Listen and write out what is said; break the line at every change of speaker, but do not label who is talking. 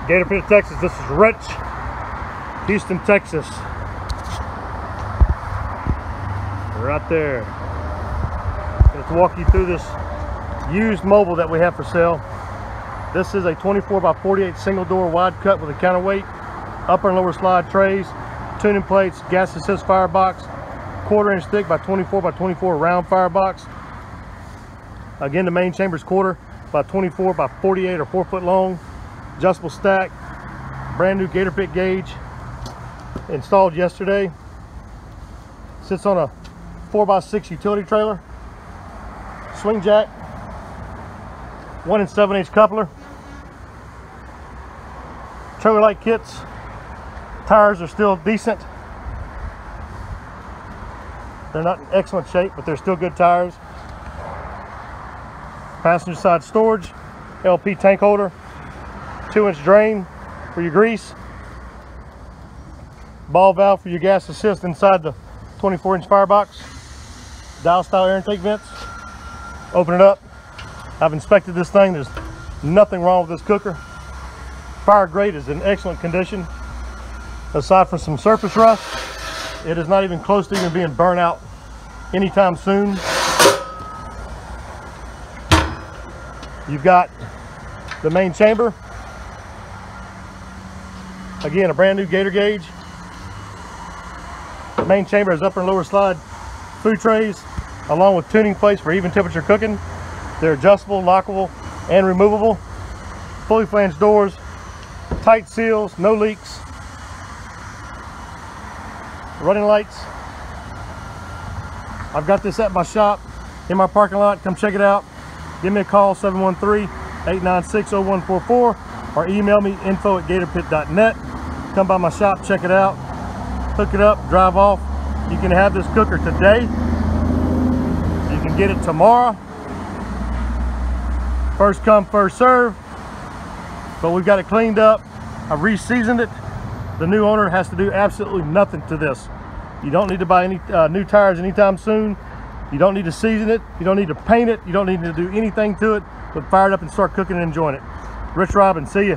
Gator Pit, Texas. This is Ritch, Houston, Texas. Right there. Let's walk you through this used mobile that we have for sale. This is a 24 by 48 single door wide cut with a counterweight, upper and lower slide trays, tuning plates, gas assist firebox, 1/4 inch thick by 24 by 24 round firebox. Again, the main chamber is 1/4 by 24 by 48 or 4 foot long, adjustable stack, brand new Gator Pit gauge, installed yesterday. Sits on a 4x6 utility trailer, swing jack, 1 7/8 coupler, trailer light kits. Tires are still decent. They're not in excellent shape, but they're still good tires. Passenger side storage, LP tank holder, 2-inch drain for your grease, ball valve for your gas assist inside the 24-inch firebox, dial style air intake vents. Open it up. I've inspected this thing. There's nothing wrong with this cooker. Fire grate is in excellent condition. Aside from some surface rust, it is not even close to even being burnt out anytime soon. You've got the main chamber. Again, a brand new Gator gauge. The main chamber has upper and lower slide food trays, along with tuning plates for even temperature cooking. They're adjustable, lockable, and removable. Fully flanged doors, tight seals, no leaks. Running lights. I've got this at my shop in my parking lot. Come check it out. Give me a call, 713-896-0144, or email me, info@gatorpit.net. Come by my shop, check it out, hook it up, drive off. You can have this cooker today. You can get it tomorrow. First come, first serve. But we've got it cleaned up. I've re-seasoned it. The new owner has to do absolutely nothing to this. You don't need to buy any new tires anytime soon. You don't need to season it. You don't need to paint it. You don't need to do anything to it, but fire it up and start cooking and enjoying it. Rich Robin, see ya.